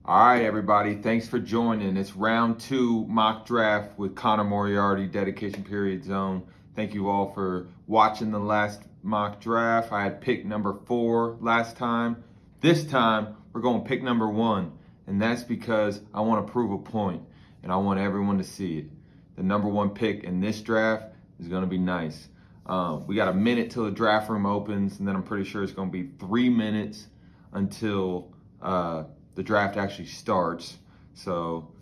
All right, everybody. Thanks for joining. It's round 2 mock draft with Connor Moriarty, dedication period zone. Thank you all for watching the last mock draft. I had pick number 4 last time. This time, we're going pick number 1. And that's because I want to prove a point, and I want everyone to see it. The number 1 pick in this draft is going to be nice. We got a minute till the draft room opens, and then I'm pretty sure it's going to be 3 minutes until the draft actually starts. So,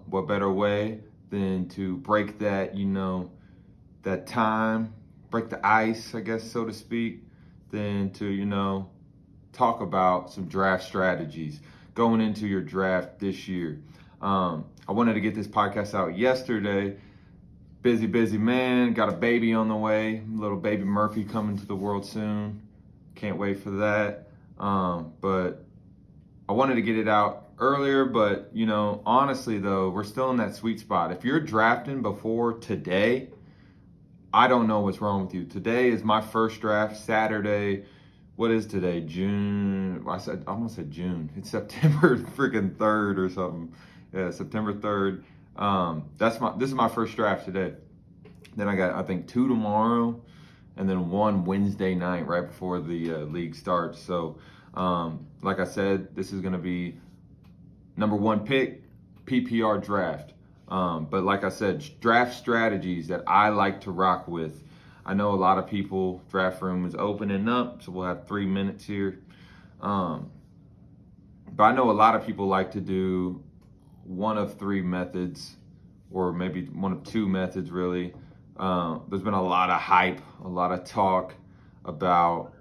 what better way than to break that, that time, break the ice, I guess, so to speak, than to, talk about some draft strategies going into your draft this year. I wanted to get this podcast out yesterday. Busy man, got a baby on the way, little baby Murphy coming to the world soon. Can't wait for that. But I wanted to get it out earlier, but honestly though, we're still in that sweet spot. If you're drafting before today, I don't know what's wrong with you. Today is my first draft, Saturday. What is today? June. I almost said June. It's September freaking 3rd or something. Yeah, September 3rd. This is my first draft today. Then I got, I think, 2 tomorrow, and then 1 Wednesday night right before the league starts. So, like I said, this is going to be number 1 pick, PPR draft. But like I said, draft strategies that I like to rock with. I know a lot of people, draft room is opening up, so we'll have 3 minutes here. But I know a lot of people like to do one of 3 methods, or maybe one of 2 methods, really. There's been a lot of hype, a lot of talk about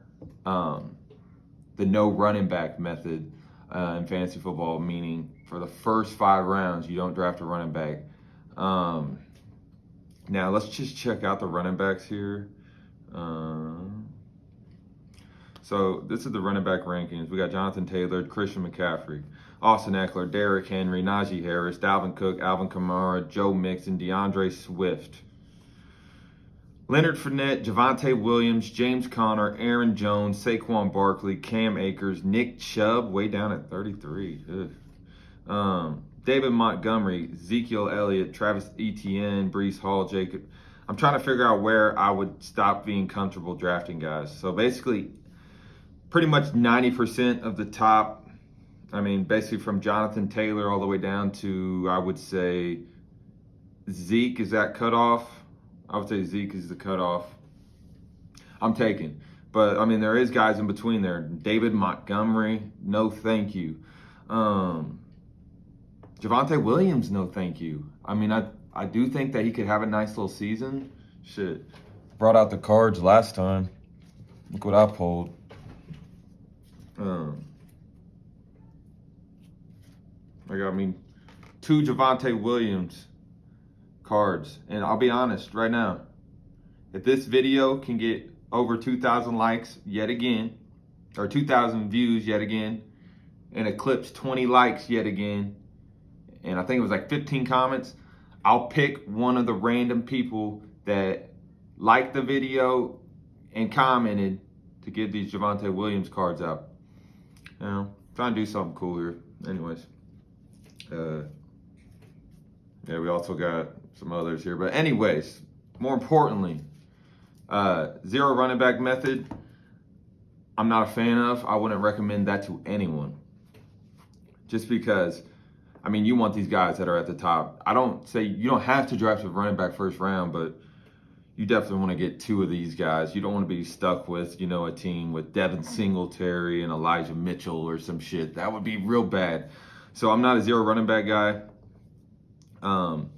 the no running back method in fantasy football, meaning for the first 5 rounds, you don't draft a running back. Now, let's just check out the running backs here. So this is the running back rankings. We got Jonathan Taylor, Christian McCaffrey, Austin Eckler, Derrick Henry, Najee Harris, Dalvin Cook, Alvin Kamara, Joe Mixon, DeAndre Swift, Leonard Fournette, Javonte Williams, James Conner, Aaron Jones, Saquon Barkley, Cam Akers, Nick Chubb, way down at 33. David Montgomery, Ezekiel Elliott, Travis Etienne, Breece Hall, Jacob. I'm trying to figure out where I would stop being comfortable drafting guys. So basically, pretty much 90% of the top, basically from Jonathan Taylor all the way down to, I would say, Zeke is that cutoff. I would say Zeke is the cutoff I'm taking. But, there is guys in between there. David Montgomery, no thank you. Javonte Williams, no thank you. I do think that he could have a nice little season. Shit. Brought out the cards last time. Look what I pulled. I got 2 Javonte Williams cards. And I'll be honest right now, if this video can get over 2,000 likes yet again, or 2,000 views yet again, and eclipse 20 likes yet again, and I think it was like 15 comments, I'll pick one of the random people that liked the video and commented to get these Javonte Williams cards out. Trying to do something cool here. Anyways. Yeah, we also got some others here. But anyways, more importantly, 0 running back method, I'm not a fan of. I wouldn't recommend that to anyone. Just because, you want these guys that are at the top. I don't say you don't have to draft a running back first round, but you definitely want to get 2 of these guys. You don't want to be stuck with, a team with Devin Singletary and Elijah Mitchell or some shit. That would be real bad. So I'm not a 0 running back guy. And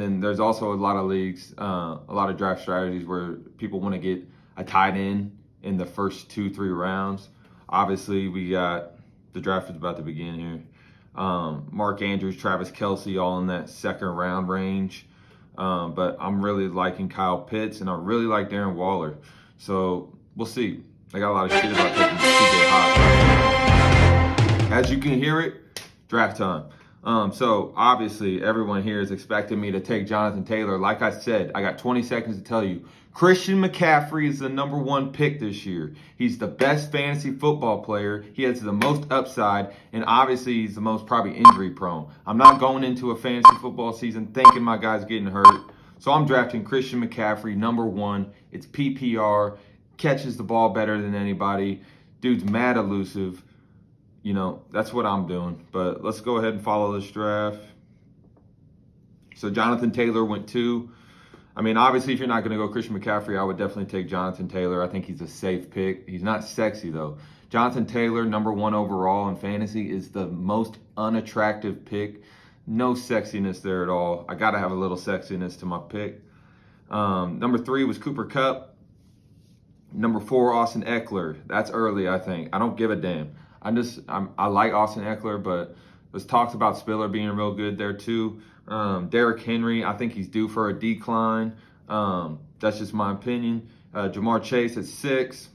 then there's also a lot of leagues, a lot of draft strategies where people want to get a tight end in the first 2-3 rounds. Obviously, we got the draft is about to begin here. Mark Andrews, Travis Kelce, all in that 2nd round range. But I'm really liking Kyle Pitts, and I really like Darren Waller. So we'll see. I got a lot of shit about taking TJ Hawkins. As you can hear it, draft time. So obviously everyone here is expecting me to take Jonathan Taylor. Like I said, I got 20 seconds to tell you, Christian McCaffrey is the number 1 pick this year. He's the best fantasy football player. He has the most upside, and obviously he's the most probably injury prone. I'm not going into a fantasy football season thinking my guy's getting hurt. So I'm drafting Christian McCaffrey, number 1. It's PPR, catches the ball better than anybody. Dude's mad elusive. You know, that's what I'm doing. But let's go ahead and follow this draft. So Jonathan Taylor went 2. I mean, obviously, if you're not going to go Christian McCaffrey, I would definitely take Jonathan Taylor. I think he's a safe pick. He's not sexy, though. Jonathan Taylor, number 1 overall in fantasy, is the most unattractive pick. No sexiness there at all. I got to have a little sexiness to my pick. Number 3 was Cooper Kupp. Number 4, Austin Eckler. That's early, I think. I don't give a damn. I like Austin Eckler, but there's talks about Spiller being real good there, too. Derrick Henry, I think he's due for a decline. That's just my opinion. Jamar Chase at 6.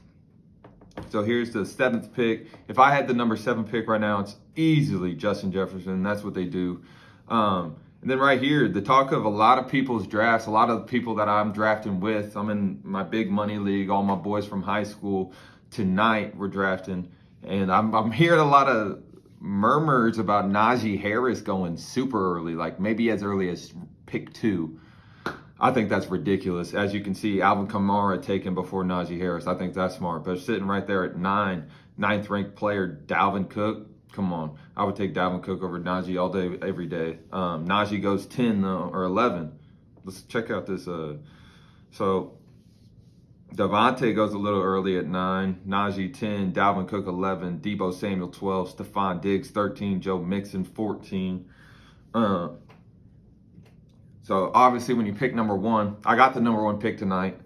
So here's the 7th pick. If I had the number 7 pick right now, it's easily Justin Jefferson. That's what they do. And then right here, the talk of a lot of people's drafts, a lot of the people that I'm drafting with. I'm in my big money league. All my boys from high school tonight we're drafting. And I'm hearing a lot of murmurs about Najee Harris going super early, like maybe as early as pick 2. I think that's ridiculous. As you can see, Alvin Kamara taken before Najee Harris. I think that's smart. But sitting right there at 9, 9th ranked player, Dalvin Cook. Come on. I would take Dalvin Cook over Najee all day, every day. Najee goes 10 though, or 11. Let's check out this. So Devontae goes a little early at 9, Najee 10, Dalvin Cook 11, Deebo Samuel 12, Stephon Diggs 13, Joe Mixon 14. So obviously when you pick number 1, I got the number 1 pick tonight.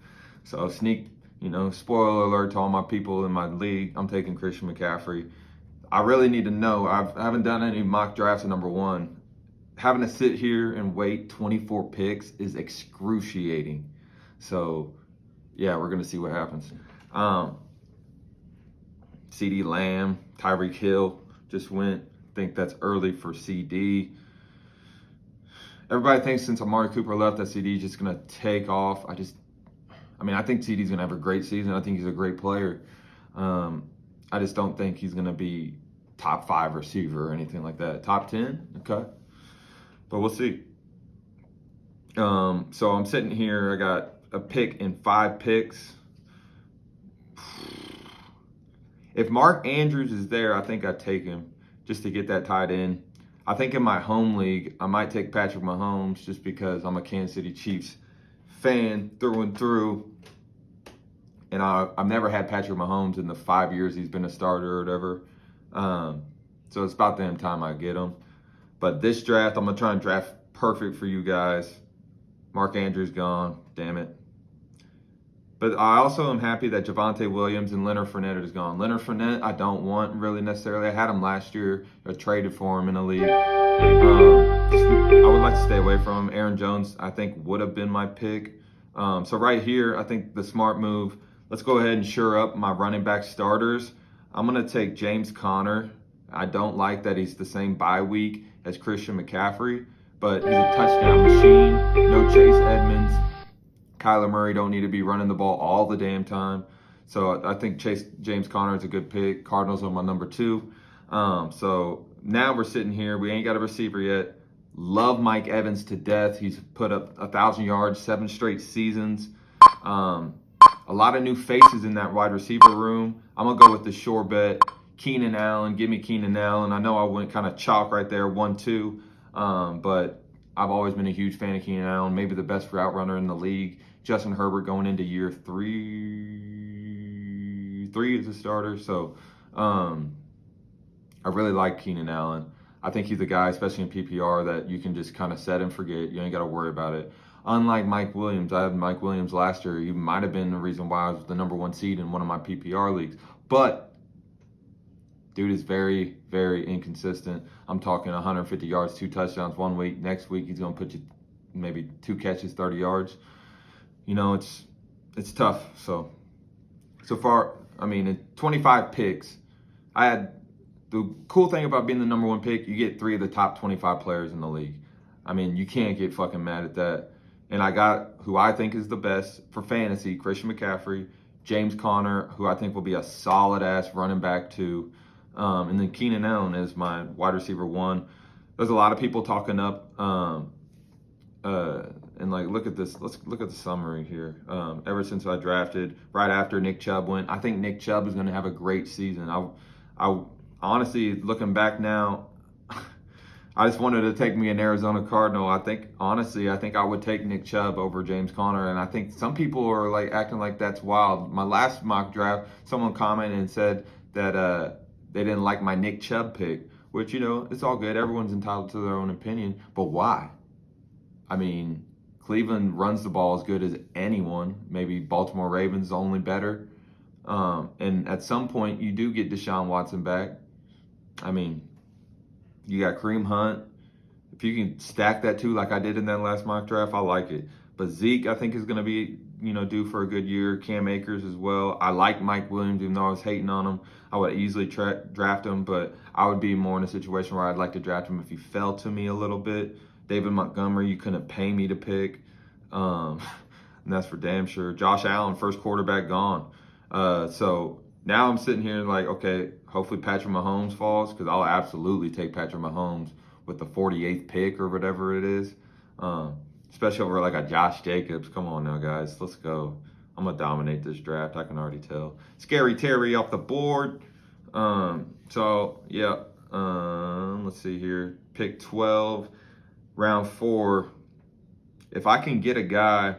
So spoiler alert to all my people in my league, I'm taking Christian McCaffrey. I really need to know. I haven't done any mock drafts at number 1. Having to sit here and wait 24 picks is excruciating. So yeah, we're going to see what happens. CD Lamb, Tyreek Hill just went. I think that's early for CD. Everybody thinks since Amari Cooper left that CD is just going to take off. I think CD's going to have a great season. I think he's a great player. I just don't think he's going to be top 5 receiver or anything like that. Top 10? Okay. But we'll see. So I'm sitting here. I got a pick in 5 picks. If Mark Andrews is there, I think I'd take him just to get that tight end. I think in my home league, I might take Patrick Mahomes just because I'm a Kansas City Chiefs fan through and through. And I've never had Patrick Mahomes in the 5 years he's been a starter or whatever. So it's about damn time I get him. But this draft, I'm going to try and draft perfect for you guys. Mark Andrews gone. Damn it. But I also am happy that Javonte Williams and Leonard Fournette is gone. Leonard Fournette, I don't want really necessarily. I had him last year. I traded for him in a league. I would like to stay away from him. Aaron Jones, I think, would have been my pick. So right here, I think the smart move, let's go ahead and shore up my running back starters. I'm going to take James Conner. I don't like that he's the same bye week as Christian McCaffrey, but he's a touchdown machine. No Chase Edmonds. Kyler Murray don't need to be running the ball all the damn time. So I think James Conner is a good pick. Cardinals are my number 2. So now we're sitting here. We ain't got a receiver yet. Love Mike Evans to death. He's put up 1,000 yards, 7 straight seasons. A lot of new faces in that wide receiver room. I'm going to go with the sure bet. Keenan Allen. Give me Keenan Allen. I know I went kind of chalk right there, 1-2. But I've always been a huge fan of Keenan Allen. Maybe the best route runner in the league. Justin Herbert going into year 3 as a starter. So I really like Keenan Allen. I think he's a guy, especially in PPR, that you can just kind of set and forget. You ain't got to worry about it. Unlike Mike Williams, I had Mike Williams last year. He might have been the reason why I was the number 1 seed in one of my PPR leagues. But dude is very, very inconsistent. I'm talking 150 yards, 2 touchdowns 1 week. Next week, he's going to put you maybe 2 catches, 30 yards. You know, it's tough. So far, in 25 picks, I had the cool thing about being the number 1 pick, you get 3 of the top 25 players in the league. You can't get fucking mad at that. And I got who I think is the best for fantasy, Christian McCaffrey, James Conner, who I think will be a solid-ass running back too. And then Keenan Allen is my wide receiver 1. There's a lot of people talking up, and like, look at this. Let's look at the summary here. Ever since I drafted, right after Nick Chubb went, I think Nick Chubb is going to have a great season. I honestly, looking back now, I just wanted to take me an Arizona Cardinal. I think I would take Nick Chubb over James Conner, and I think some people are like acting like that's wild. My last mock draft, someone commented and said that they didn't like my Nick Chubb pick, which, it's all good. Everyone's entitled to their own opinion, but why? I mean, Cleveland runs the ball as good as anyone. Maybe Baltimore Ravens only better. And at some point, you do get Deshaun Watson back. I mean, you got Kareem Hunt. If you can stack that too, like I did in that last mock draft, I like it. But Zeke, I think, is going to be, due for a good year. Cam Akers as well. I like Mike Williams, even though I was hating on him. I would easily draft him, but I would be more in a situation where I'd like to draft him if he fell to me a little bit. David Montgomery, you couldn't pay me to pick. And that's for damn sure. Josh Allen, first quarterback gone. So now I'm sitting here like, okay, hopefully Patrick Mahomes falls, because I'll absolutely take Patrick Mahomes with the 48th pick or whatever it is. Especially over like a Josh Jacobs. Come on now, guys. Let's go. I'm going to dominate this draft. I can already tell. Scary Terry off the board. So, yeah. Let's see here. Pick 12. Round 4, if I can get a guy,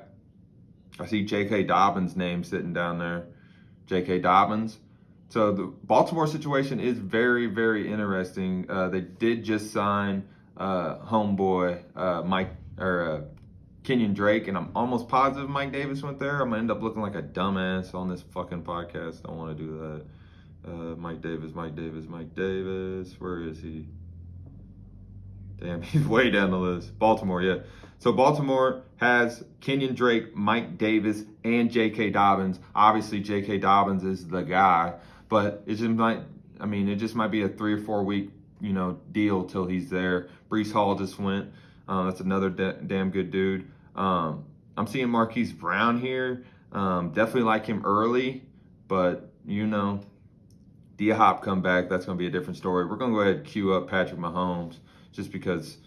I see J.K. Dobbins' name sitting down there. J.K. Dobbins. So the Baltimore situation is very, very interesting. They did just sign homeboy Kenyon Drake, and I'm almost positive Mike Davis went there. I'm gonna end up looking like a dumbass on this fucking podcast. Don't want to do that. Mike Davis. Where is he? Damn, he's way down the list. Baltimore, yeah. So Baltimore has Kenyon Drake, Mike Davis, and J.K. Dobbins. Obviously, J.K. Dobbins is the guy, but it just might be a 3 or 4 week, deal till he's there. Breece Hall just went. That's another damn good dude. I'm seeing Marquise Brown here. Definitely like him early, but D-Hop come back. That's going to be a different story. We're going to go ahead and queue up Patrick Mahomes. Just because,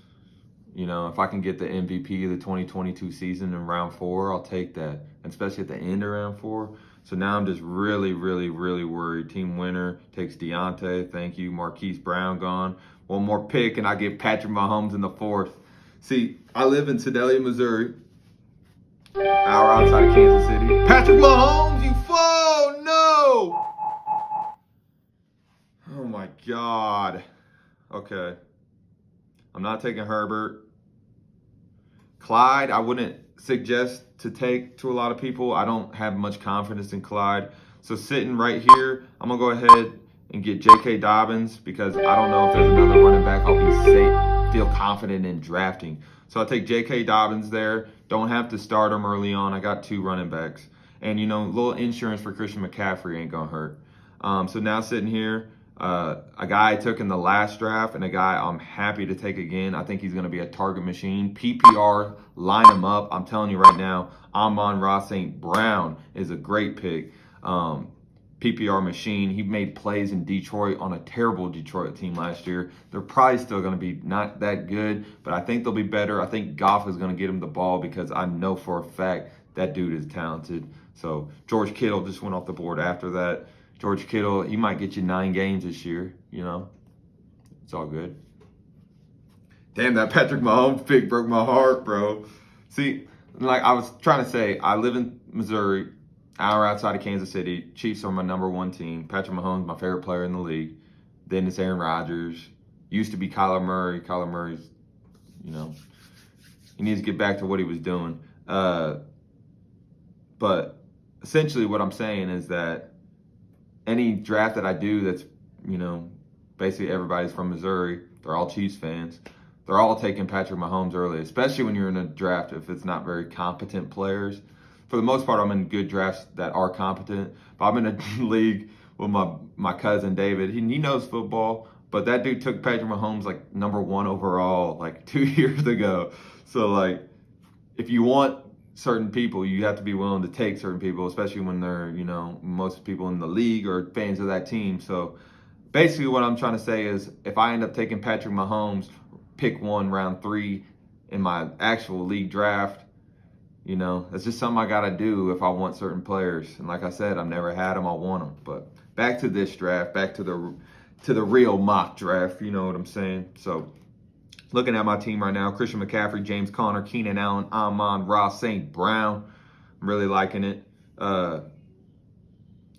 if I can get the MVP of the 2022 season in round 4, I'll take that, and especially at the end of round 4. So now I'm just really, really, really worried. Team winner takes Deontay. Thank you. Marquise Brown gone. One more pick, and I get Patrick Mahomes in the 4th. See, I live in Sedalia, Missouri, hour outside of Kansas City. Patrick Mahomes, you fool! No! Oh, my God. Okay. I'm not taking Herbert. Clyde, I wouldn't suggest to take to a lot of people. I don't have much confidence in Clyde. So sitting right here, I'm going to go ahead and get J.K. Dobbins, because I don't know if there's another running back I'll be safe, feel confident in drafting. So I'll take J.K. Dobbins there. Don't have to start him early on. I got 2 running backs. And, a little insurance for Christian McCaffrey ain't going to hurt. So now sitting here, a guy I took in the last draft and a guy I'm happy to take again. I think he's going to be a target machine. PPR, line him up. I'm telling you right now, Amon-Ra St. Brown is a great pick. PPR machine. He made plays in Detroit on a terrible Detroit team last year. They're probably still going to be not that good, but I think they'll be better. I think Goff is going to get him the ball, because I know for a fact that dude is talented. So George Kittle just went off the board after that. George Kittle, he might get you 9 games this year, It's all good. Damn, that Patrick Mahomes pick broke my heart, bro. See, like I was trying to say, I live in Missouri, hour outside of Kansas City. Chiefs are my number 1 team. Patrick Mahomes, my favorite player in the league. Then it's Aaron Rodgers. Used to be Kyler Murray. Kyler Murray's, he needs to get back to what he was doing. But essentially what I'm saying is that any draft that I do that's, basically everybody's from Missouri. They're all Chiefs fans. They're all taking Patrick Mahomes early, especially when you're in a draft if it's not very competent players. For the most part, I'm in good drafts that are competent. But I'm in a league with my cousin David. He knows football, but that dude took Patrick Mahomes like number 1 overall like 2 years ago. So like if you want certain people, you have to be willing to take certain people, especially when they're, most people in the league are fans of that team. So basically, what I'm trying to say is if I end up taking Patrick Mahomes, pick one round 3 in my actual league draft, that's just something I got to do if I want certain players. And like I said, I've never had them, I want them. But back to this draft, back to the real mock draft, you know what I'm saying? So looking at my team right now, Christian McCaffrey, James Conner, Keenan Allen, Amon-Ra, St. Brown. I'm really liking it.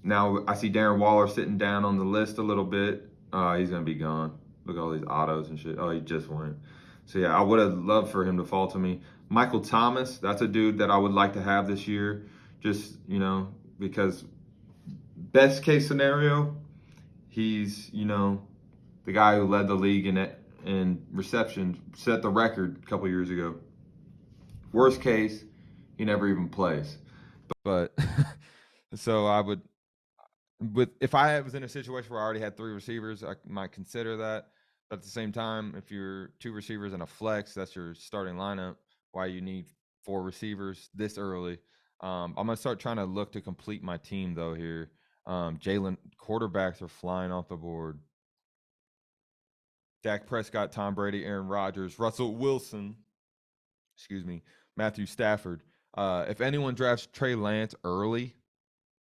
Now I see Darren Waller sitting down on the list a little bit. He's going to be gone. Look at all these autos and shit. Oh, he just went. So yeah, I would have loved for him to fall to me. Michael Thomas, that's a dude that I would like to have this year. Just, because best case scenario, he's, the guy who led the league in reception, set the record a couple years ago. Worst case, he never even plays. But so I would, if I was in a situation where I already had 3 receivers, I might consider that. But at the same time, if you're 2 receivers and a flex, that's your starting lineup. Why you need 4 receivers this early? I'm gonna start trying to look to complete my team though here. Jalen quarterbacks are flying off the board. Dak Prescott, Tom Brady, Aaron Rodgers, Russell Wilson, excuse me, Matthew Stafford. If anyone drafts Trey Lance early,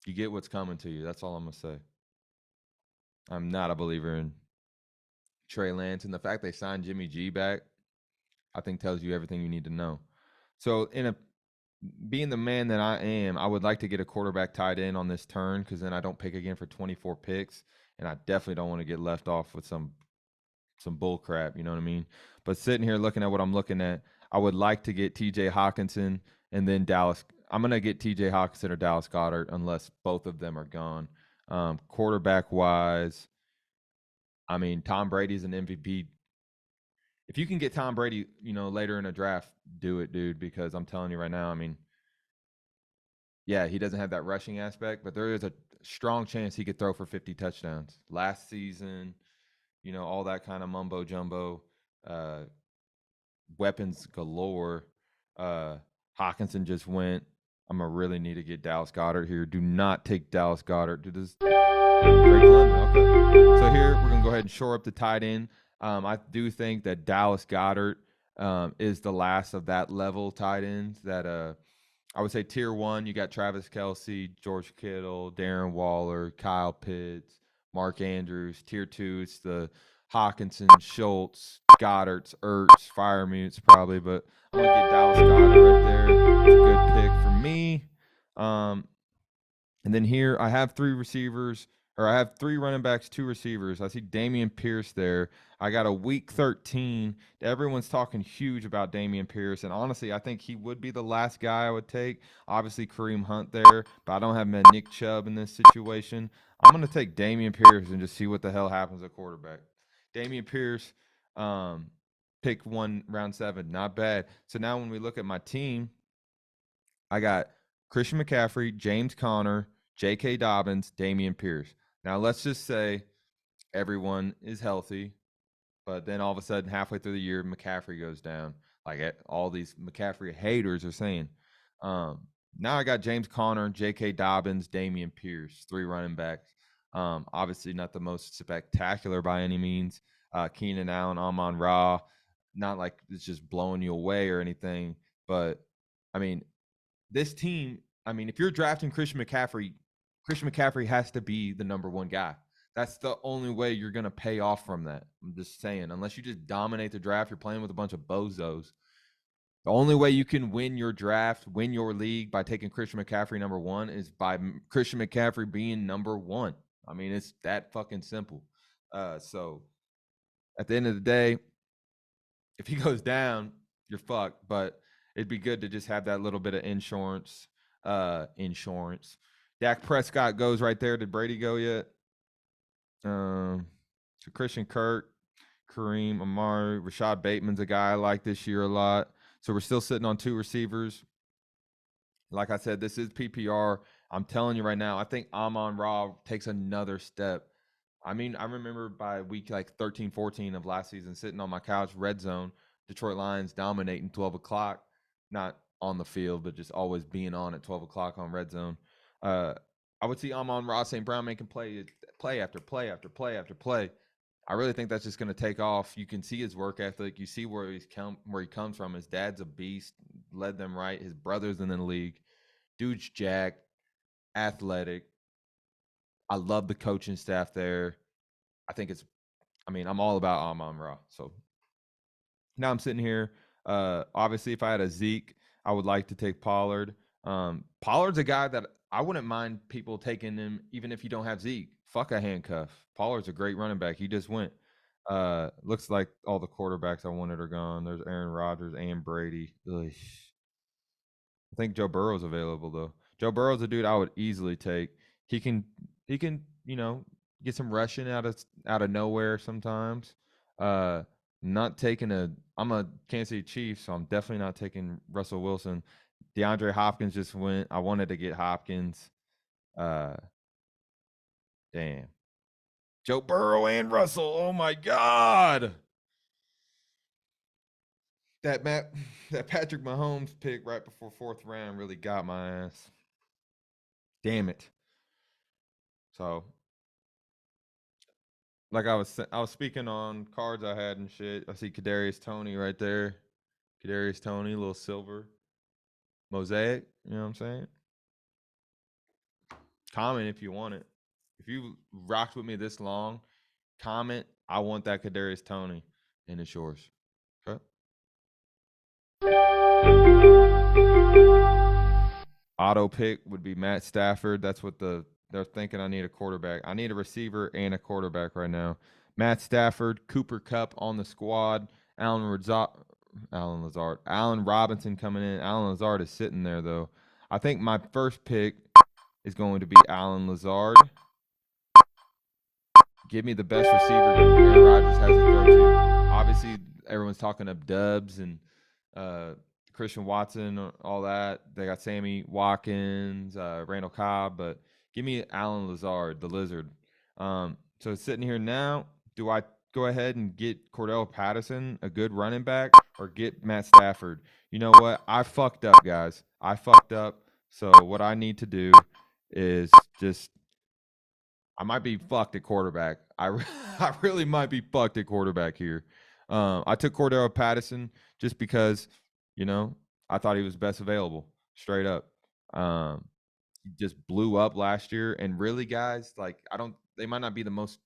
you get what's coming to you. That's all I'm gonna say. I'm not a believer in Trey Lance, and the fact they signed Jimmy G back, I think tells you everything you need to know. So, being the man that I am, I would like to get a quarterback tied in on this turn because then I don't pick again for 24 picks, and I definitely don't want to get left off with some bull crap. You know what I mean? But sitting here looking at what I'm looking at, I would like to get T.J. Hawkinson and then Dallas. I'm gonna get T.J. Hawkinson or Dallas Goedert unless both of them are gone. Quarterback wise, I mean Tom Brady's an MVP. If you can get Tom Brady, later in a draft, do it, dude. Because I'm telling you right now, I mean, yeah, he doesn't have that rushing aspect, but there is a strong chance he could throw for 50 touchdowns. Last season, all that kind of mumbo jumbo, uh, weapons galore. Hawkinson just went. I'm gonna really need to get Dallas Goedert here. Do not take Dallas Goedert. Do this. Drake London. Okay. So here we're gonna go ahead and shore up the tight end. I do think that Dallas Goedert is the last of that level tight ends that I would say tier 1. You got Travis Kelce, George Kittle, Darren Waller, Kyle Pitts, Mark Andrews. Tier 2, it's the Hawkinson, Schultz, Goddard's, Ertz, Firemutes probably, but I'm gonna get Dallas Goedert right there. It's a good pick for me. And then here I have 3 receivers, or I have 3 running backs, 2 receivers. I see Dameon Pierce there. I got a week 13. Everyone's talking huge about Dameon Pierce, and honestly, I think he would be the last guy I would take. Obviously, Kareem Hunt there, but I don't have Nick Chubb in this situation. I'm going to take Dameon Pierce and just see what the hell happens at quarterback. Dameon Pierce, pick 1 round 7, not bad. So now when we look at my team, I got Christian McCaffrey, James Conner, J.K. Dobbins, Dameon Pierce. Now, let's just say everyone is healthy, but then all of a sudden, halfway through the year, McCaffrey goes down. Like all these McCaffrey haters are saying. Now I got James Conner, J.K. Dobbins, Dameon Pierce, 3 running backs. Obviously, not the most spectacular by any means. Keenan Allen, Amon-Ra, not like it's just blowing you away or anything. But, I mean, this team, I mean, if you're drafting Christian McCaffrey has to be the number 1 guy. That's the only way you're going to pay off from that. I'm just saying, unless you just dominate the draft, you're playing with a bunch of bozos. The only way you can win your draft, win your league by taking Christian McCaffrey number 1 is by Christian McCaffrey being number 1. I mean, it's that fucking simple. So at the end of the day, if he goes down, you're fucked. But it'd be good to just have that little bit of insurance. Dak Prescott goes right there. Did Brady go yet? So Christian Kirk, Kareem, Amari, Rashad Bateman's a guy I like this year a lot. So we're still sitting on 2 receivers. Like I said, this is PPR. I'm telling you right now, I think Amon-Ra takes another step. I mean, I remember by week like 13, 14 of last season, sitting on my couch, red zone, Detroit Lions dominating 12 o'clock. Not on the field, but just always being on at 12 o'clock on red zone. I would see Amon-Ra St. Brown making play after play after play after play. I really think that's just going to take off. You can see his work ethic. You see where he comes from. His dad's a beast, led them right. His brother's in the league. Dude's jacked, athletic. I love the coaching staff there. I'm all about Amon-Ra. So now I'm sitting here. Obviously, if I had a Zeke, I would like to take Pollard. Pollard's a guy that I wouldn't mind people taking him, even if you don't have Zeke. Fuck a handcuff. Pollard's a great running back. He just went. Looks like all the quarterbacks I wanted are gone. There's Aaron Rodgers and Brady. Ugh. I think Joe Burrow's available though. Joe Burrow's a dude I would easily take. He can get some rushing out of nowhere sometimes. Uh Not taking I'm a Kansas City Chief, so I'm definitely not taking Russell Wilson. DeAndre Hopkins just went. I wanted to get Hopkins. Uh Damn. Joe Burrow and Russell. Oh my God. That Matt that Patrick Mahomes pick right before fourth round really got my ass. Damn it. So like I was speaking on cards I had and shit. I see Kadarius Toney right there. Kadarius Toney, little silver mosaic. You know what I'm saying? Comment if you want it. If you rocked with me this long, comment. I want that Kadarius Toney, and it's yours. Okay. Auto pick would be Matt Stafford. That's what they're thinking. I need a quarterback. I need a receiver and a quarterback right now. Matt Stafford, Cooper Kupp on the squad. Allen Robinson coming in. Allen Lazard is sitting there though. I think my first pick is going to be Allen Lazard. Give me the best receiver Aaron Rodgers has to throw to. Obviously, everyone's talking up Dubs and uh, Christian Watson, all that. They got Sammy Watkins, Randall Cobb, but give me Allen Lazard, the Lizard. So sitting here now, do I go ahead and get Cordell Patterson, a good running back, or get Matt Stafford? You know what? I fucked up, guys. I fucked up. So what I need to do is just I might be fucked at quarterback. I really might be fucked at quarterback here. I took Cordero Patterson just because, you know, I thought he was best available, straight up. He just blew up last year, and really, guys, like I don't. They might not be the most.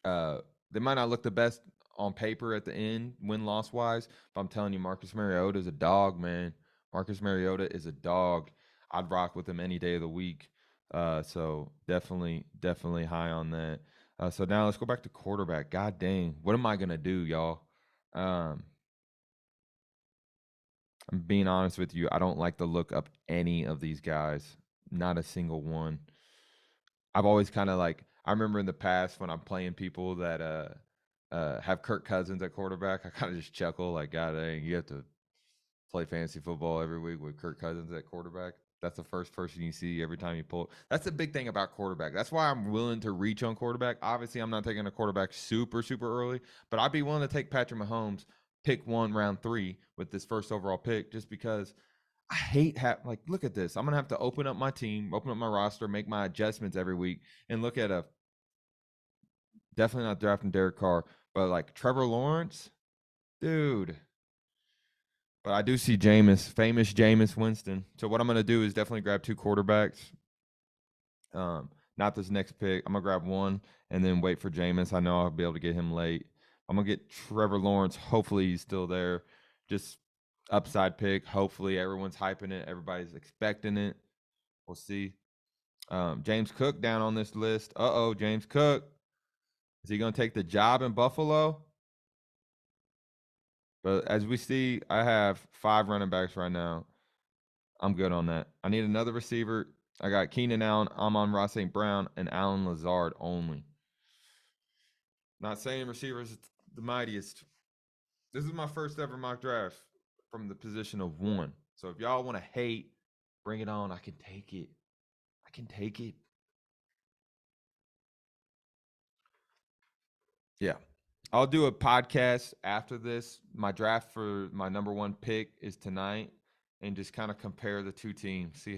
Uh, they might not look the best on paper at the end, win loss wise. But I'm telling you, Marcus Mariota is a dog, man. Marcus Mariota is a dog. I'd rock with him any day of the week. So definitely high on that. So now let's go back to quarterback. God dang, what am I gonna do, y'all? Um, I'm being honest with you. I don't like to look up any of these guys. Not a single one. I've always kind of like I remember in the past when I'm playing people that have Kirk Cousins at quarterback, I kind of just chuckle like, God dang, you have to play fantasy football every week with Kirk Cousins at quarterback. That's the first person you see every time you pull. That's the big thing about quarterback. That's why I'm willing to reach on quarterback. Obviously, I'm not taking a quarterback super early, but I'd be willing to take Patrick Mahomes, pick one round 3 with this first overall pick, just because I hate like look at this. I'm gonna have to open up my team, open up my roster, make my adjustments every week, and look at a definitely not drafting Derek Carr, but like Trevor Lawrence, dude. But I do see famous Jameis Winston. So what I'm gonna do is definitely grab 2 quarterbacks. Not this next pick. I'm gonna grab one and then wait for Jameis. I know I'll be able to get him late. I'm gonna get Trevor Lawrence. Hopefully he's still there. Just upside pick. Hopefully everyone's hyping it. Everybody's expecting it. We'll see. James Cook down on this list. James Cook. Is he gonna take the job in Buffalo? But as we see, I have 5 running backs right now. I'm good on that. I need another receiver. I got Keenan Allen, Amon-Ra St. Brown, and Allen Lazard only. Not saying receivers the mightiest. This is my first ever mock draft from the position of 1. So if y'all want to hate, bring it on. I can take it. I can take it. Yeah. I'll do a podcast after this. My draft for my number one pick is tonight, and just kind of compare the two teams, see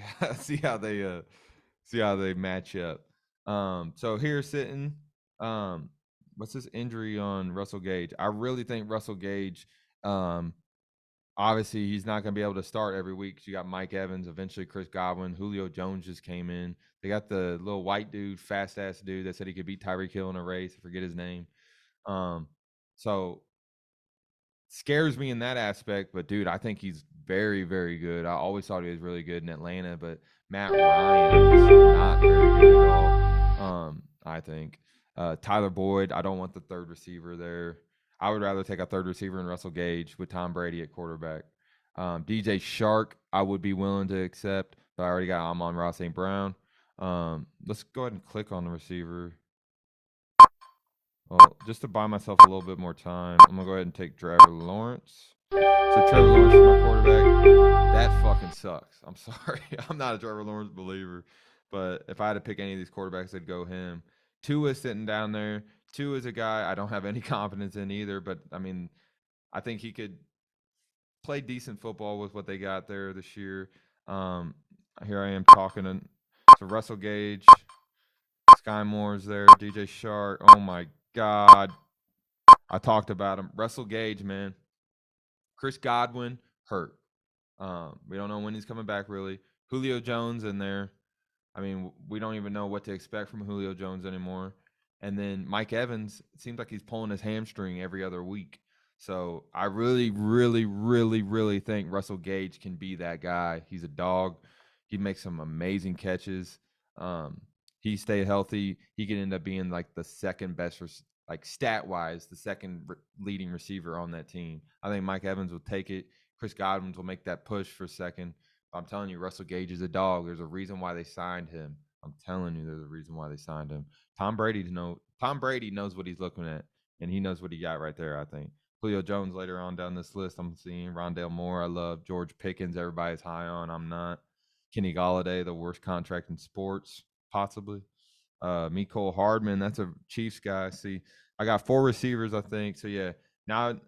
how they match up. So here sitting, um, what's this injury on Russell Gage? I really think Russell Gage, um, obviously he's not going to be able to start every week. You got Mike Evans, eventually Chris Godwin, Julio Jones just came in. They got the little white dude, fast ass dude that said he could beat Tyreek Hill in a race. I forget his name. Um, so scares me in that aspect, but dude, I think he's very, very good. I always thought he was really good in Atlanta, but Matt Ryan is not very good at all. I think Tyler Boyd. I don't want the third receiver there. I would rather take a third receiver in Russell Gage with Tom Brady at quarterback. DJ Shark, I would be willing to accept, but I already got Amon-Ra St. Brown. Let's go ahead and click on the receiver. Well, just to buy myself a little bit more time, I'm gonna go ahead and take Trevor Lawrence. So Trevor Lawrence is my quarterback. That fucking sucks. I'm sorry. I'm not a Trevor Lawrence believer, but if I had to pick any of these quarterbacks, I'd go him. Tua is sitting down there. Tua is a guy I don't have any confidence in either, but I mean, I think he could play decent football with what they got there this year. Um, Here I am talking to so Russell Gage, Sky Moore's there, DJ Shark. Oh my God. I talked about him. Russell Gage, man. Chris Godwin, hurt. We don't know when he's coming back, really. Julio Jones in there. I mean, we don't even know what to expect from Julio Jones anymore. And then Mike Evans, it seems like he's pulling his hamstring every other week. So I really, really, really, really think Russell Gage can be that guy. He's a dog. He makes some amazing catches. He stay healthy. He can end up being like the second best, like stat wise, the second leading receiver on that team. I think Mike Evans will take it. Chris Godwin will make that push for second. I'm telling you, Russell Gage is a dog. There's a reason why they signed him. I'm telling you, there's a reason why they signed him. Tom Brady knows what he's looking at, and he knows what he got right there. I think Julio Jones later on down this list. I'm seeing Rondale Moore. I love George Pickens. Everybody's high on. I'm not. Kenny Galladay, the worst contract in sports, possibly. Mecole Hardman, that's a Chiefs guy. See, I got 4 receivers, I think. So yeah, now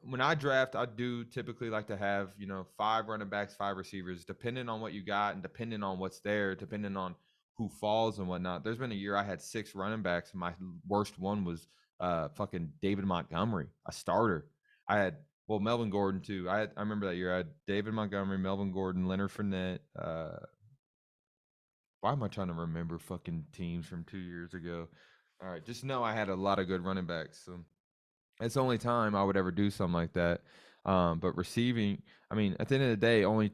when I draft, I do typically like to have 5 running backs, 5 receivers, depending on what you got and depending on what's there, depending on who falls and whatnot. There's been a year I had 6 running backs, and my worst one was fucking David Montgomery, a starter. I had Melvin Gordon too. I remember that year I had David Montgomery, Melvin Gordon, Leonard Fournette. Why am I trying to remember fucking teams from 2 years ago? All right, just know I had a lot of good running backs. So it's the only time I would ever do something like that. But receiving, I mean, at the end of the day, only,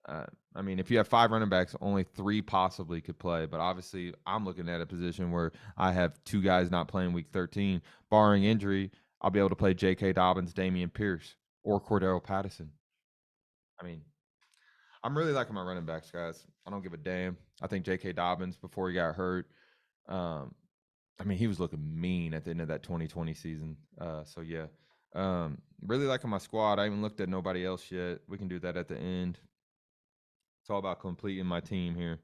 I mean, if you have 5 running backs, only 3 possibly could play. But obviously, I'm looking at a position where I have 2 guys not playing week 13. Barring injury, I'll be able to play J.K. Dobbins, Damian Pierce, or Cordero Patterson. I mean, I'm really liking my running backs, guys. I don't give a damn. I think J.K. Dobbins, before he got hurt, I mean, he was looking mean at the end of that 2020 season. So yeah, really liking my squad. I haven't looked at nobody else yet. We can do that at the end. It's all about completing my team here.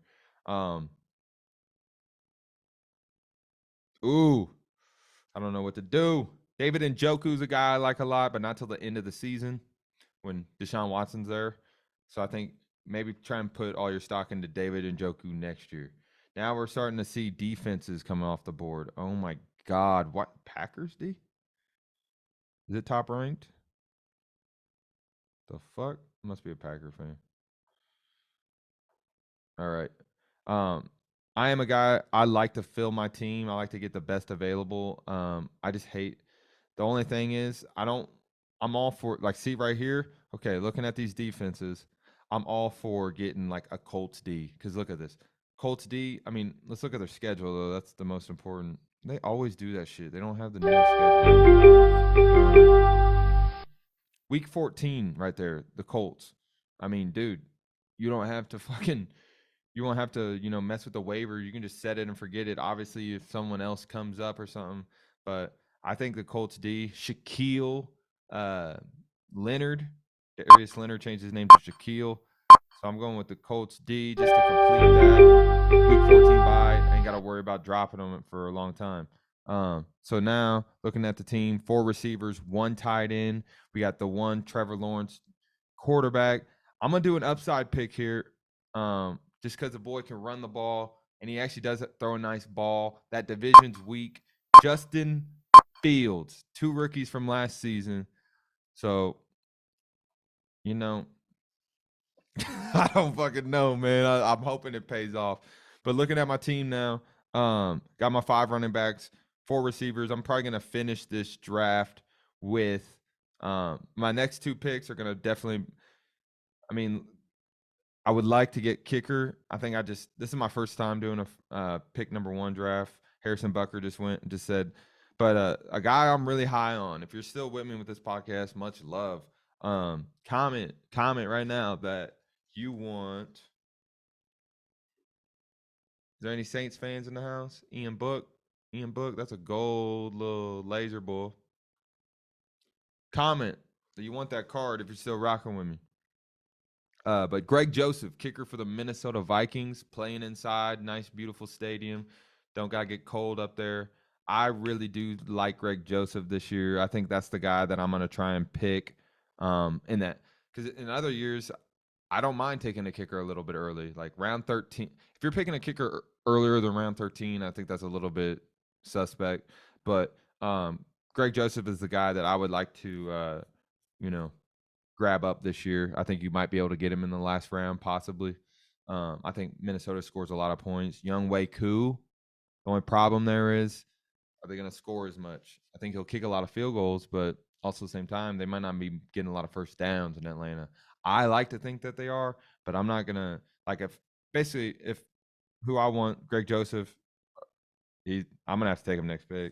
Ooh, I don't know what to do. David Njoku's a guy I like a lot, but not till the end of the season when Deshaun Watson's there. So I think maybe try and put all your stock into David Njoku next year. Now we're starting to see defenses coming off the board. Oh my God, what Packers D? Is it top ranked? The fuck? Must be a Packer fan. All right. Um, I am a guy. I like to fill my team. I like to get the best available. I just hate. The only thing is, I don't. I'm all for like. See right here. Okay, looking at these defenses, I'm all for getting like a Colts D. Because look at this, Colts D. I mean, let's look at their schedule though. That's the most important. They always do that shit. They don't have the new schedule. Week 14 right there, the Colts. I mean, dude, you don't have to fucking you won't have to, mess with the waiver. You can just set it and forget it. Obviously, if someone else comes up or something, but I think the Colts D, Shaquille Leonard, Darius Leonard changed his name to Shaquille. So I'm going with the Colts D just to complete that. Week 14 bye. I ain't got to worry about dropping them for a long time. So now looking at the team, 4 receivers, 1 tight end. We got the one Trevor Lawrence quarterback. I'm gonna do an upside pick here, just because the boy can run the ball and he actually does throw a nice ball. That division's weak. Justin Fields, 2 rookies from last season. So, you know, I don't fucking know, man. I'm hoping it pays off. But looking at my team now, got my 5 running backs, 4 receivers. I'm probably gonna finish this draft with my next 2 picks are gonna definitely. I mean, I would like to get kicker. I think this is my first time doing a pick number 1 draft. Harrison Bucker just went and just said, but a guy I'm really high on. If you're still with me with this podcast, much love. Comment right now that you want. Is there any Saints fans in the house? Ian Book, that's a gold little laser bull. Comment that you want that card if you're still rocking with me. But Greg Joseph, kicker for the Minnesota Vikings, playing inside, nice, beautiful stadium. Don't gotta get cold up there. I really do like Greg Joseph this year. I think that's the guy that I'm gonna try and pick. In that, because in other years, I don't mind taking a kicker a little bit early, like round 13. If you're picking a kicker earlier than round 13, I think that's a little bit suspect. But Greg Joseph is the guy that I would like to, you know, grab up this year. I think you might be able to get him in the last round, possibly. I think Minnesota scores a lot of points. Young Wei Koo. The only problem there is, are they going to score as much? I think he'll kick a lot of field goals, but also at the same time, they might not be getting a lot of first downs in Atlanta. I like to think that they are, but I'm not going to, like, if who I want, Greg Joseph, I'm going to have to take him next pick.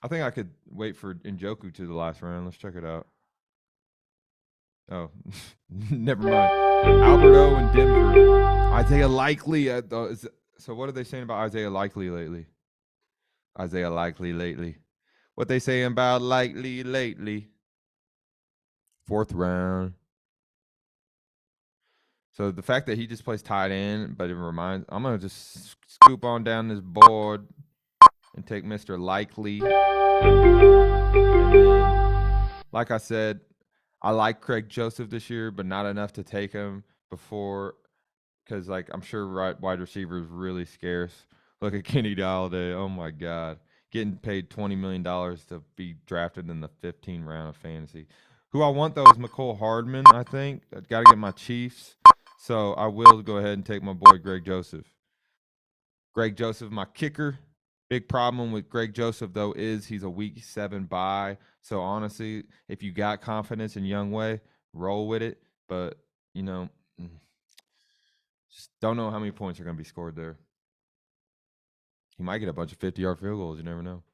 I think I could wait for Njoku to the last round. Let's check it out. Oh, never mind. Alberto and Denver. Isaiah Likely. So what are they saying about Isaiah Likely lately? Isaiah Likely lately. What they saying about Likely lately? 4th round. So the fact that he just plays tight end, but it reminds, I'm gonna just scoop on down this board and take Mr. Likely. And then, like I said, I like Craig Joseph this year, but not enough to take him before, because like I'm sure wide receiver is really scarce. Look at Kenny Galladay. Oh my God, getting paid $20 million to be drafted in the 15th round of fantasy. Who I want though is McCole Hardman. I think I got to get my Chiefs, so I will go ahead and take my boy Greg Joseph. Greg Joseph, my kicker. Big problem with Greg Joseph, though, is he's a week 7 bye. So, honestly, if you got confidence in Youngway, roll with it. But, you know, just don't know how many points are going to be scored there. He might get a bunch of 50-yard field goals. You never know.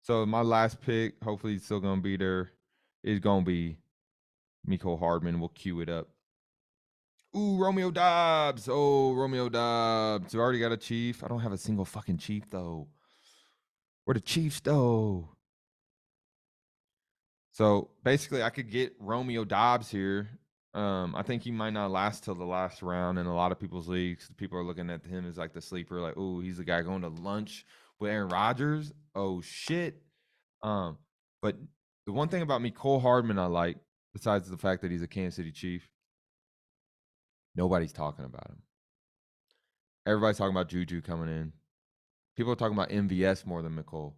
So, my last pick, hopefully he's still going to be there, is going to be Mecole Hardman. We'll cue it up. Ooh, Romeo Dobbs. Oh, Romeo Dobbs. We already got a Chief. I don't have a single fucking Chief, though. Where the Chiefs, though? So basically, I could get Romeo Dobbs here. I think he might not last till the last round in a lot of people's leagues. People are looking at him as like the sleeper, like, oh, he's the guy going to lunch with Aaron Rodgers. Oh shit. But the one thing about me, Cole Hardman, I like, besides the fact that he's a Kansas City Chief, nobody's talking about him. Everybody's talking about Juju coming in. People are talking about MVS more than McCole.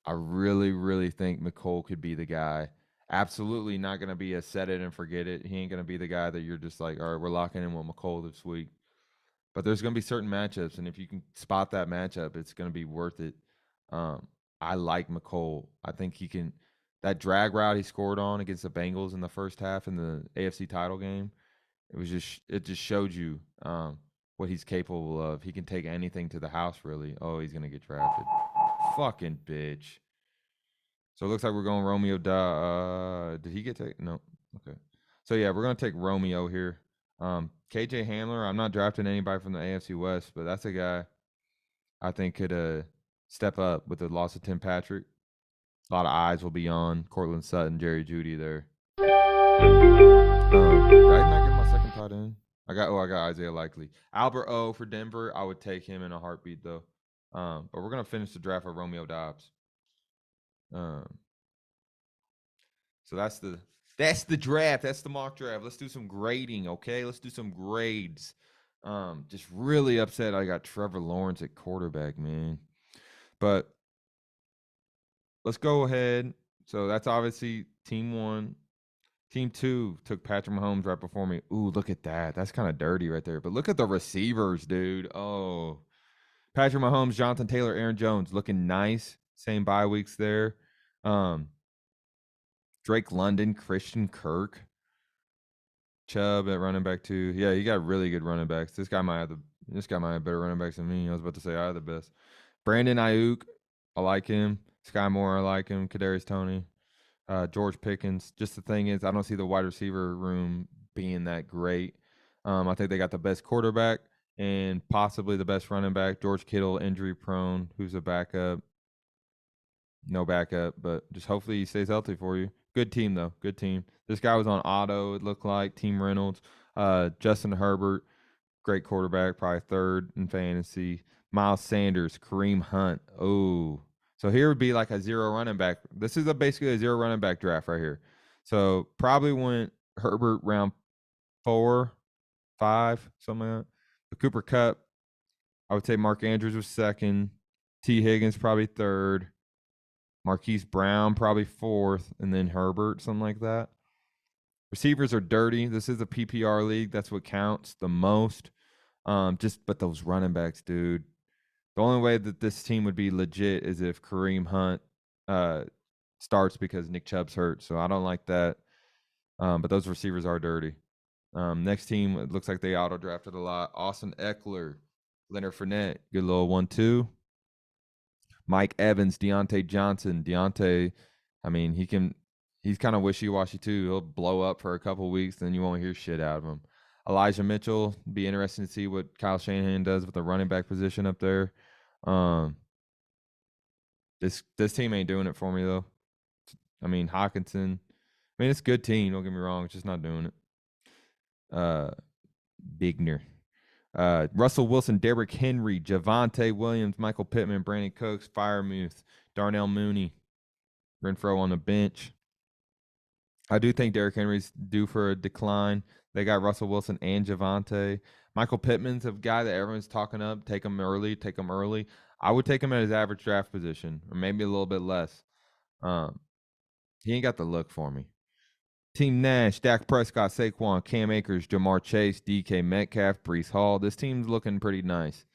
I really, really think McCole could be the guy. Absolutely not going to be a set it and forget it. He ain't going to be the guy that you're just like, all right, we're locking in with McCole this week. But there's going to be certain matchups, and if you can spot that matchup, it's going to be worth it. I like McCole. I think he can. That drag route he scored on against the Bengals in the first half in the AFC title game, it just showed you what he's capable of. He can take anything to the house, really. Oh, he's going to get drafted. Fucking bitch. So it looks like we're going Romeo. Did he get taken? No. Okay. So yeah, we're gonna take Romeo here. KJ Hamler. I'm not drafting anybody from the AFC West, but that's a guy I think could step up with the loss of Tim Patrick. A lot of eyes will be on Cortland Sutton, Jerry Jeudy there. Did I not get my second tight end? I got Isaiah Likely. Albert O for Denver. I would take him in a heartbeat though. But we're gonna finish the draft with Romeo Dobbs. Um, so that's the draft. That's the mock draft. Let's do some grading, okay? Let's do some grades. Just really upset I got Trevor Lawrence at quarterback, man. But let's go ahead. So that's obviously team one. Team two took Patrick Mahomes right before me. Ooh, look at that. That's kind of dirty right there. But look at the receivers, dude. Oh, Patrick Mahomes, Jonathan Taylor, Aaron Jones looking nice. Same bye weeks there. Um, Drake London, Christian Kirk, Chubb at running back too. Yeah, you got really good running backs. This guy might have better running backs than me. I was about to say I have the best. Brandon Ayuk, I like him. Sky Moore, I like him. Kadarius Toney, George Pickens. Just the thing is, I don't see the wide receiver room being that great. I think they got the best quarterback and possibly the best running back. George Kittle, injury prone, who's a backup. No backup, but just hopefully he stays healthy for you. Good team though. Good team. This guy was on auto. It looked like Team Reynolds. Justin Herbert, great quarterback, probably third in fantasy. Miles Sanders, Kareem Hunt. Oh, so here would be like a zero running back. This is basically a zero running back draft right here. So probably went Herbert round 4, 5, something like that. But Cooper Cup, I would say Mark Andrews was second. T. Higgins probably third. Marquise Brown probably fourth, and then Herbert, something like that. Receivers are dirty. This is a PPR league. That's what counts the most. But those running backs, dude. The only way that this team would be legit is if Kareem Hunt uh, starts because Nick Chubb's hurt. So I don't like that. But those receivers are dirty. Next team, it looks like they auto drafted a lot. Austin Eckler, Leonard Fournette, good little 1-2. Mike Evans, Deontay Johnson. Deontay, I mean, he's kind of wishy-washy too. He'll blow up for a couple weeks, then you won't hear shit out of him. Elijah Mitchell, be interesting to see what Kyle Shanahan does with the running back position up there. This team ain't doing it for me though. I mean, Hawkinson. I mean, it's a good team. Don't get me wrong. It's just not doing it. Bigner. Russell Wilson, Derrick Henry, Javonte Williams, Michael Pittman, Brandon Cooks, Firemuth, Darnell Mooney, Renfro on the bench. I do think Derrick Henry's due for a decline. They got Russell Wilson and Javonte. Michael Pittman's a guy that everyone's talking up. Take him early. I would take him at his average draft position, or maybe a little bit less. He ain't got the look for me. Team Nash, Dak Prescott, Saquon, Cam Akers, Jamar Chase, DK Metcalf, Breece Hall. This team's looking pretty nice.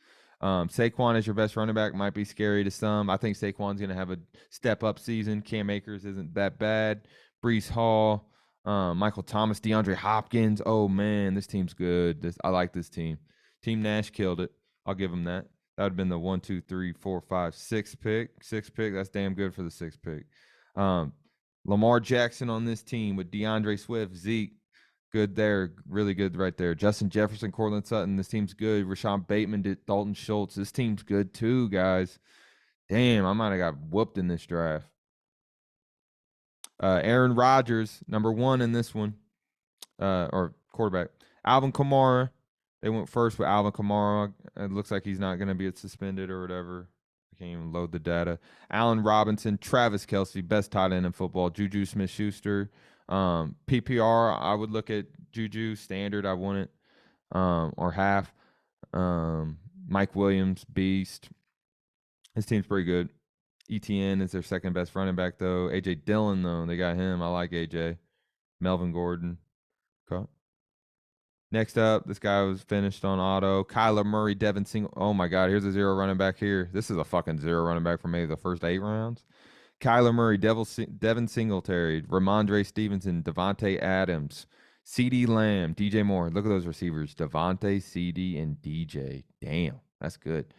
Saquon as your best running back might be scary to some. I think Saquon's going to have a step-up season. Cam Akers isn't that bad. Breece Hall, Michael Thomas, DeAndre Hopkins. Oh, man, this team's good. I like this team. Team Nash killed it. I'll give him that. That would have been the 1, 2, 3, 4, 5, 6 pick. 6 pick. That's damn good for the 6 pick. Lamar Jackson on this team with DeAndre Swift, Zeke, good there, really good right there. Justin Jefferson, Cortland Sutton, this team's good. Rashawn Bateman, Dalton Schultz, this team's good too, guys. Damn, I might have got whooped in this draft. Aaron Rodgers, number 1 in this one, or quarterback. Alvin Kamara, they went first with Alvin Kamara. It looks like he's not going to be suspended or whatever. I can't even load the data. Allen Robinson, Travis Kelce, best tight end in football. Juju Smith-Schuster. PPR, I would look at Juju standard. I want it, or half. Mike Williams, beast. His team's pretty good. ETN is their second best running back though. AJ Dillon though, they got him. I like AJ. Melvin Gordon. Okay. Next up, this guy was finished on auto. Kyler Murray, Devin Single. Oh my God, here's a zero running back here. This is a fucking zero running back for maybe the first 8 rounds. Kyler Murray, Devin Singletary, Ramondre Stevenson, Devontae Adams, CD Lamb, DJ Moore. Look at those receivers. Devontae, CD, and DJ. Damn, that's good.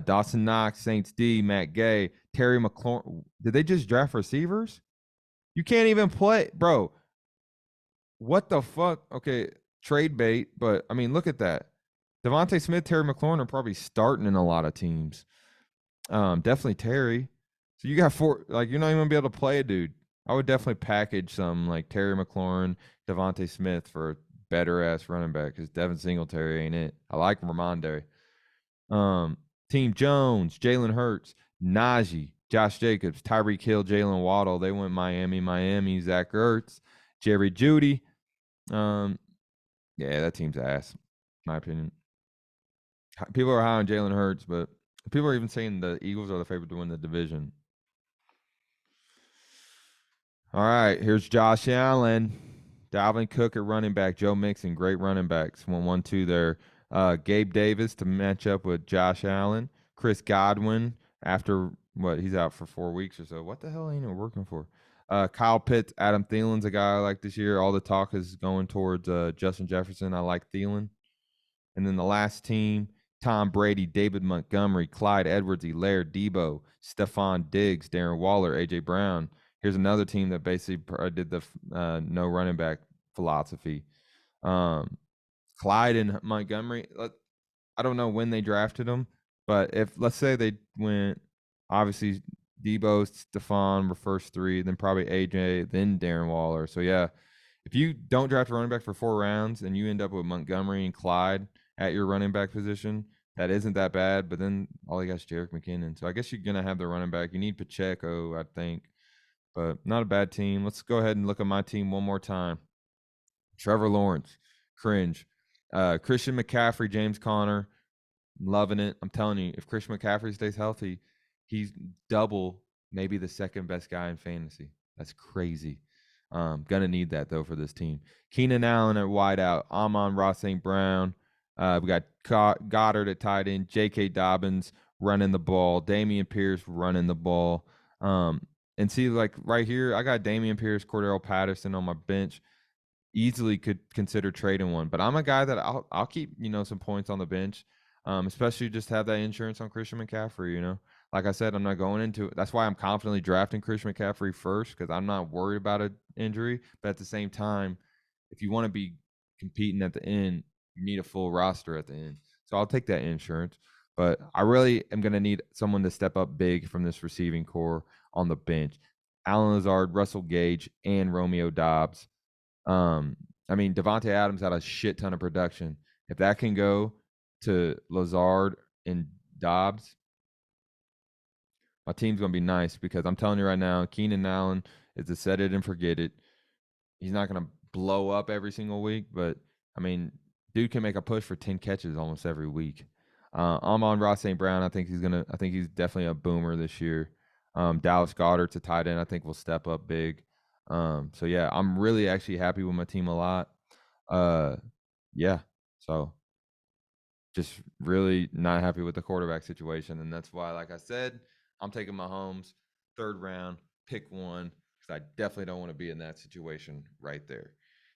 Dawson Knox, Saints D, Matt Gay, Terry McLaurin. Did they just draft receivers? You can't even play, bro. What the fuck? Okay, trade bait, but I mean, look at that. Devontae Smith, Terry McLaurin are probably starting in a lot of teams. Definitely Terry. So you got 4, like you're not even gonna be able to play a dude. I would definitely package some like Terry McLaurin, Devontae Smith for better ass running back because Devin Singletary ain't it. I like Ramondre. Team Jones, Jalen Hurts, Najee, Josh Jacobs, Tyreek Hill, Jalen Waddle. They went Miami, Zach Ertz, Jerry Jeudy. Yeah, that team's ass, in my opinion. People are high on Jalen Hurts, but people are even saying the Eagles are the favorite to win the division. All right, here's Josh Allen, Dalvin Cook at running back, Joe Mixon, great running backs. 1-1-2 there. Gabe Davis to match up with Josh Allen. Chris Godwin after what he's out for 4 weeks or so. What the hell ain't it working for? Kyle Pitts, Adam Thielen's a guy I like this year. All the talk is going towards Justin Jefferson. I like Thielen. And then the last team, Tom Brady, David Montgomery, Clyde Edwards-Helaire, Debo, Stephon Diggs, Darren Waller, A.J. Brown. Here's another team that basically did the no running back philosophy. Clyde and Montgomery, I don't know when they drafted them, but if let's say they went, obviously Debo, Stephon were first three, then probably AJ, then Darren Waller. So yeah, if you don't draft a running back for 4 rounds and you end up with Montgomery and Clyde at your running back position, that isn't that bad. But then all you got is Jerick McKinnon. So I guess you're gonna have the running back. You need Pacheco, I think, but not a bad team. Let's go ahead and look at my team one more time. Trevor Lawrence, cringe. Christian McCaffrey, James Conner, loving it. I'm telling you, if Christian McCaffrey stays healthy, he's double, maybe the second best guy in fantasy. That's crazy. Gonna need that though for this team. Keenan Allen at wideout, Amon-Ra St. Brown. We got Goddard at tight end, J.K. Dobbins running the ball, Dameon Pierce running the ball. And see, like right here, I got Dameon Pierce, Cordell Patterson on my bench. Easily could consider trading one, but I'm a guy that I'll keep some points on the bench, especially just have that insurance on Christian McCaffrey. Like I said, I'm not going into it. That's why I'm confidently drafting Christian McCaffrey first because I'm not worried about an injury. But at the same time, if you want to be competing at the end, you need a full roster at the end. So I'll take that insurance. But I really am going to need someone to step up big from this receiving core on the bench. Allen Lazard, Russell Gage, and Romeo Doubs. I mean, Devontae Adams had a shit ton of production. If that can go to Lazard and Dobbs, my team's gonna be nice because I'm telling you right now, Keenan Allen is a set it and forget it. He's not gonna blow up every single week, but I mean, dude can make a push for 10 catches almost every week. Amon-Ra St. Brown, I think he's definitely a boomer this year. Dallas Goedert's a tight end, I think will step up big. So yeah, I'm really actually happy with my team a lot. Yeah, so just really not happy with the quarterback situation, and that's why, like I said, I'm taking Mahomes 3rd round, pick 1, because I definitely don't want to be in that situation right there.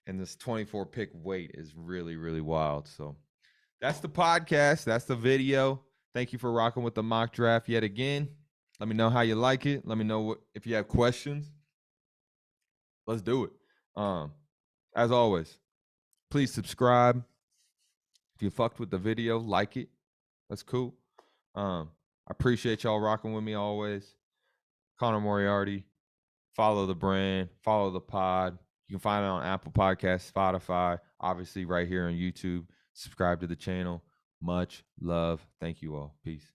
And this 24 pick weight is really, really wild. So that's the podcast. That's the video. Thank you for rocking with the mock draft yet again. Let me know how you like it. Let me know if you have questions. Let's do it. As always, please subscribe. If you fucked with the video, like it. That's cool. I appreciate y'all rocking with me always. Connor Moriarty. Follow the brand. Follow the pod. You can find it on Apple Podcasts, Spotify, obviously right here on YouTube. Subscribe to the channel. Much love. Thank you all. Peace.